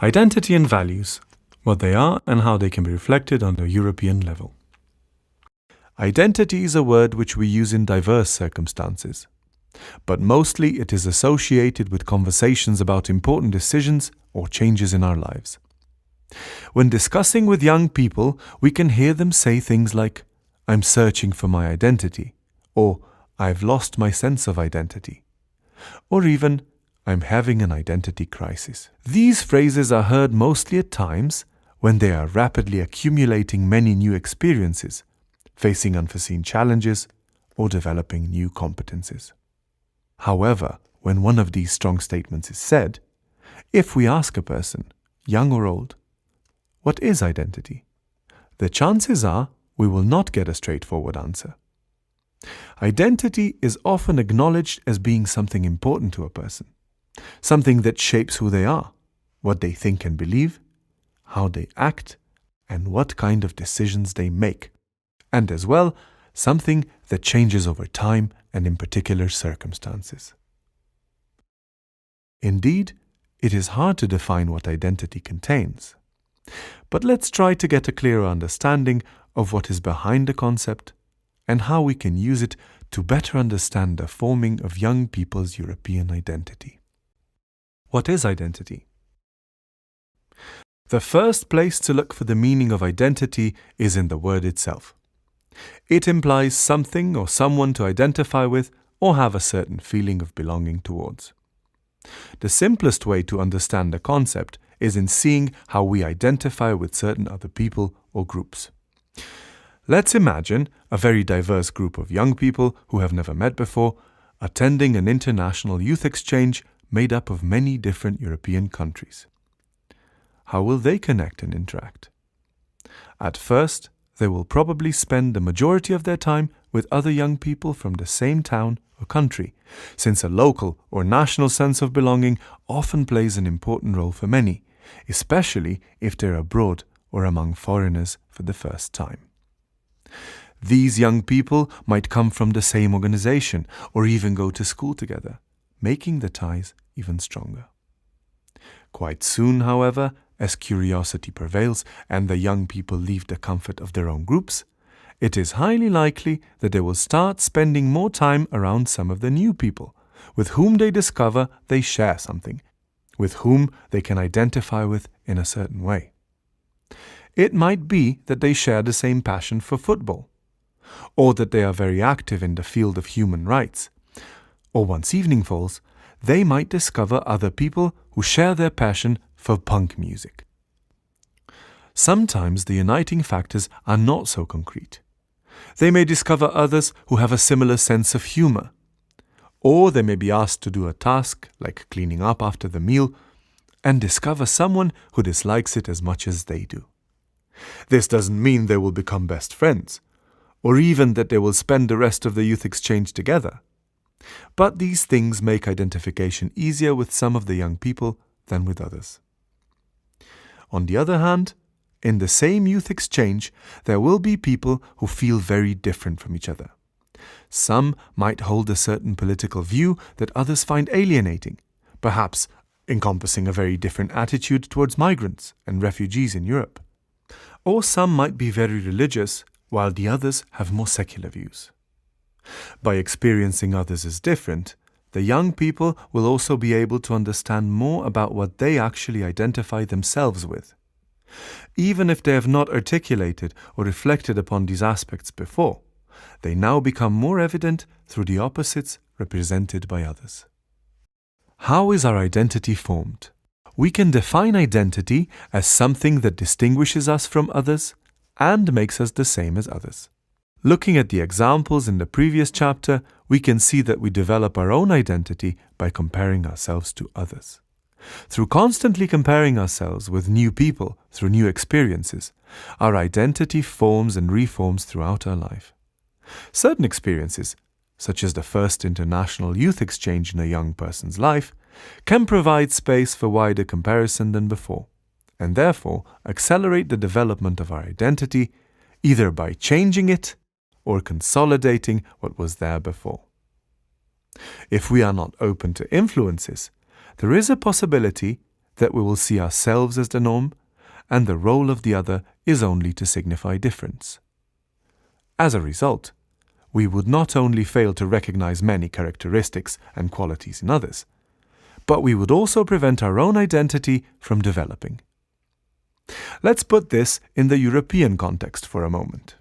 Identity and values, what they are and how they can be reflected on a European level. Identity is a word which we use in diverse circumstances, but mostly it is associated with conversations about important decisions or changes in our lives. When discussing with young people, we can hear them say things like, "I'm searching for my identity," or "I've lost my sense of identity," or even, "I'm having an identity crisis." These phrases are heard mostly at times when they are rapidly accumulating many new experiences, facing unforeseen challenges, or developing new competencies. However, when one of these strong statements is said, if we ask a person, young or old, "What is identity?" the chances are we will not get a straightforward answer. Identity is often acknowledged as being something important to a person, something that shapes who they are, what they think and believe, how they act, and what kind of decisions they make, and as well, something that changes over time and in particular circumstances. Indeed, it is hard to define what identity contains. But let's try to get a clearer understanding of what is behind the concept and how we can use it to better understand the forming of young people's European identity. What is identity? The first place to look for the meaning of identity is in the word itself. It implies something or someone to identify with or have a certain feeling of belonging towards. The simplest way to understand the concept is in seeing how we identify with certain other people or groups. Let's imagine a very diverse group of young people who have never met before, attending an international youth exchange made up of many different European countries. How will they connect and interact? At first, they will probably spend the majority of their time with other young people from the same town or country, since a local or national sense of belonging often plays an important role for many, especially if they're abroad or among foreigners for the first time. These young people might come from the same organization or even go to school together, making the ties even stronger. Quite soon, however, as curiosity prevails and the young people leave the comfort of their own groups, it is highly likely that they will start spending more time around some of the new people, with whom they discover they share something, with whom they can identify with in a certain way. It might be that they share the same passion for football, or that they are very active in the field of human rights, or once evening falls, they might discover other people who share their passion for punk music. Sometimes the uniting factors are not so concrete. They may discover others who have a similar sense of humor, or they may be asked to do a task like cleaning up after the meal and discover someone who dislikes it as much as they do. This doesn't mean they will become best friends, or even that they will spend the rest of the youth exchange together. But these things make identification easier with some of the young people than with others. On the other hand, in the same youth exchange, there will be people who feel very different from each other. Some might hold a certain political view that others find alienating, perhaps encompassing a very different attitude towards migrants and refugees in Europe. Or some might be very religious, while the others have more secular views. By experiencing others as different, the young people will also be able to understand more about what they actually identify themselves with. Even if they have not articulated or reflected upon these aspects before, they now become more evident through the opposites represented by others. How is our identity formed? We can define identity as something that distinguishes us from others and makes us the same as others. Looking at the examples in the previous chapter, we can see that we develop our own identity by comparing ourselves to others. Through constantly comparing ourselves with new people through new experiences, our identity forms and reforms throughout our life. Certain experiences, such as the first international youth exchange in a young person's life, can provide space for wider comparison than before, and therefore accelerate the development of our identity, either by changing it or consolidating what was there before. If we are not open to influences, there is a possibility that we will see ourselves as the norm, and the role of the other is only to signify difference. As a result, we would not only fail to recognize many characteristics and qualities in others, but we would also prevent our own identity from developing. Let's put this in the European context for a moment.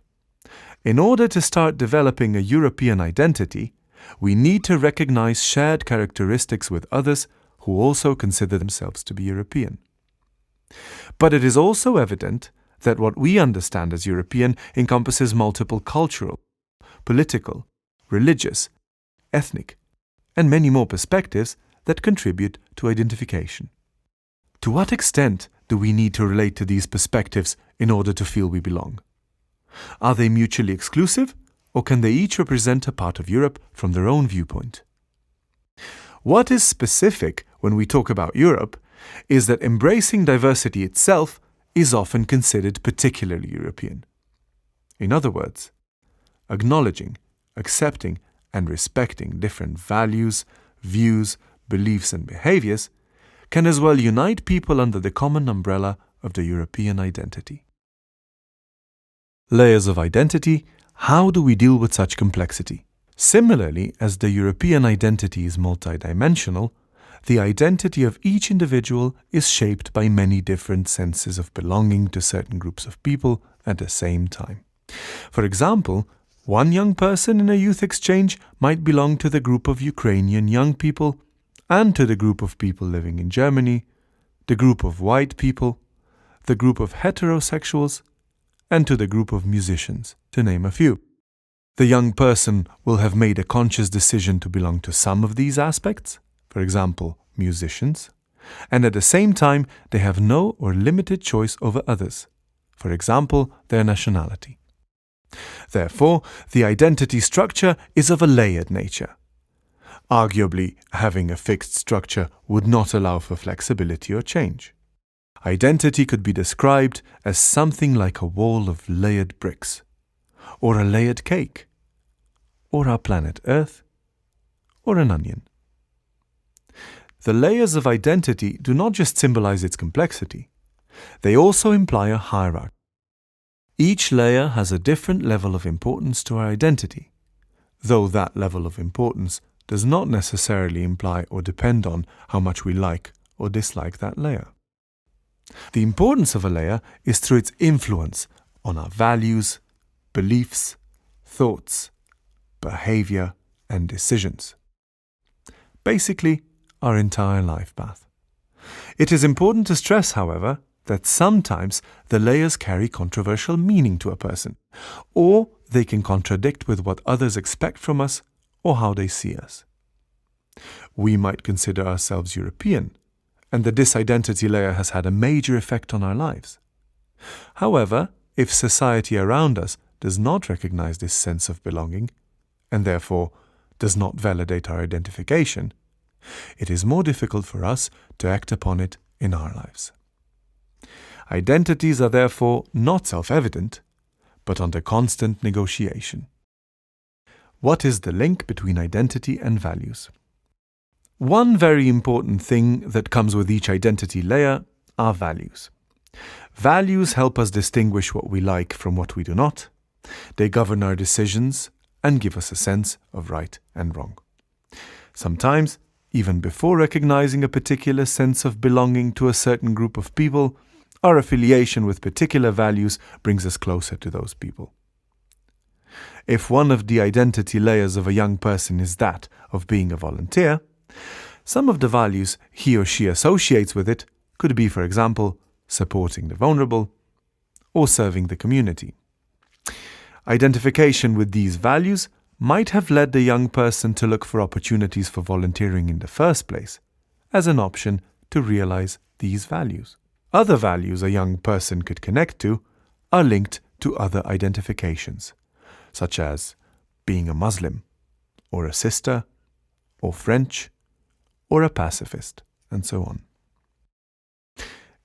In order to start developing a European identity, we need to recognize shared characteristics with others who also consider themselves to be European. But it is also evident that what we understand as European encompasses multiple cultural, political, religious, ethnic, and many more perspectives that contribute to identification. To what extent do we need to relate to these perspectives in order to feel we belong? Are they mutually exclusive, or can they each represent a part of Europe from their own viewpoint? What is specific when we talk about Europe is that embracing diversity itself is often considered particularly European. In other words, acknowledging, accepting, and respecting different values, views, beliefs, and behaviors can as well unite people under the common umbrella of the European identity. Layers of identity. How do we deal with such complexity? Similarly, as the European identity is multidimensional, the identity of each individual is shaped by many different senses of belonging to certain groups of people at the same time. For example, one young person in a youth exchange might belong to the group of Ukrainian young people and to the group of people living in Germany, the group of white people, the group of heterosexuals, and to the group of musicians, to name a few. The young person will have made a conscious decision to belong to some of these aspects, for example, musicians, and at the same time they have no or limited choice over others, for example, their nationality. Therefore, the identity structure is of a layered nature. Arguably, having a fixed structure would not allow for flexibility or change. Identity could be described as something like a wall of layered bricks, or a layered cake, or our planet Earth, or an onion. The layers of identity do not just symbolize its complexity, they also imply a hierarchy. Each layer has a different level of importance to our identity, though that level of importance does not necessarily imply or depend on how much we like or dislike that layer. The importance of a layer is through its influence on our values, beliefs, thoughts, behavior, and decisions. Basically, our entire life path. It is important to stress, however, that sometimes the layers carry controversial meaning to a person, or they can contradict with what others expect from us or how they see us. We might consider ourselves European, and the disidentity layer has had a major effect on our lives. However, if society around us does not recognize this sense of belonging, and therefore does not validate our identification, it is more difficult for us to act upon it in our lives. Identities are therefore not self-evident, but under constant negotiation. What is the link between identity and values? One very important thing that comes with each identity layer are values. Values help us distinguish what we like from what we do not. They govern our decisions and give us a sense of right and wrong. Sometimes, even before recognizing a particular sense of belonging to a certain group of people, our affiliation with particular values brings us closer to those people. If one of the identity layers of a young person is that of being a volunteer, some of the values he or she associates with it could be, for example, supporting the vulnerable or serving the community. Identification with these values might have led the young person to look for opportunities for volunteering in the first place, as an option to realize these values. Other values a young person could connect to are linked to other identifications, such as being a Muslim, or a sister, or French, or a pacifist, and so on.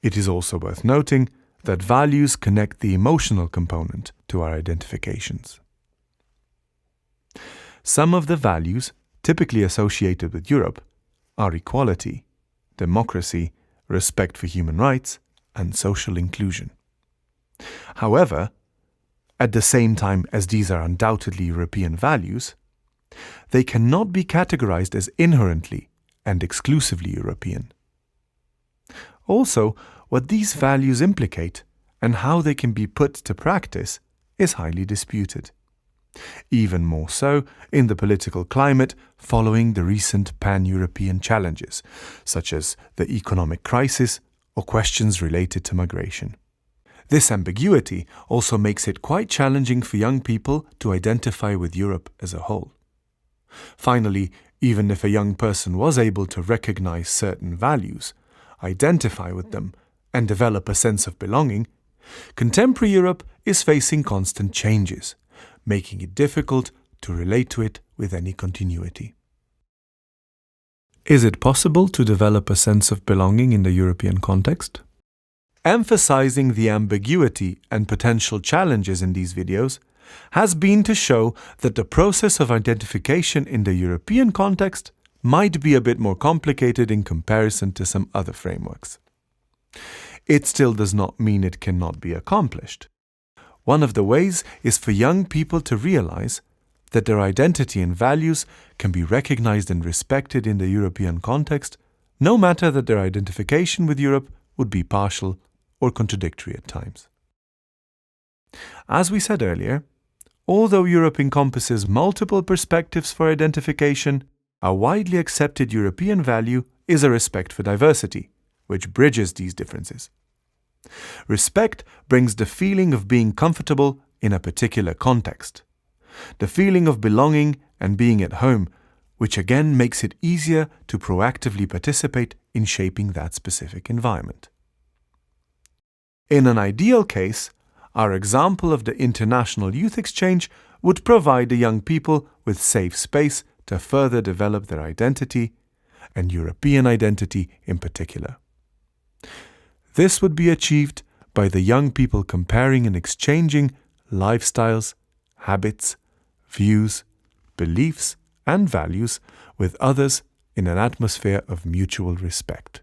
It is also worth noting that values connect the emotional component to our identifications. Some of the values typically associated with Europe are equality, democracy, respect for human rights, and social inclusion. However, at the same time as these are undoubtedly European values, they cannot be categorized as inherently and exclusively European. Also, what these values implicate and how they can be put to practice is highly disputed. Even more so in the political climate following the recent pan-European challenges, such as the economic crisis or questions related to migration. This ambiguity also makes it quite challenging for young people to identify with Europe as a whole. Finally, even if a young person was able to recognize certain values, identify with them, and develop a sense of belonging, contemporary Europe is facing constant changes, making it difficult to relate to it with any continuity. Is it possible to develop a sense of belonging in the European context? Emphasizing the ambiguity and potential challenges in these videos has been to show that the process of identification in the European context might be a bit more complicated in comparison to some other frameworks. It still does not mean it cannot be accomplished. One of the ways is for young people to realize that their identity and values can be recognized and respected in the European context, no matter that their identification with Europe would be partial or contradictory at times. As we said earlier, although Europe encompasses multiple perspectives for identification, a widely accepted European value is a respect for diversity, which bridges these differences. Respect brings the feeling of being comfortable in a particular context, the feeling of belonging and being at home, which again makes it easier to proactively participate in shaping that specific environment. In an ideal case, our example of the International Youth Exchange would provide the young people with safe space to further develop their identity, and European identity in particular. This would be achieved by the young people comparing and exchanging lifestyles, habits, views, beliefs, and values with others in an atmosphere of mutual respect.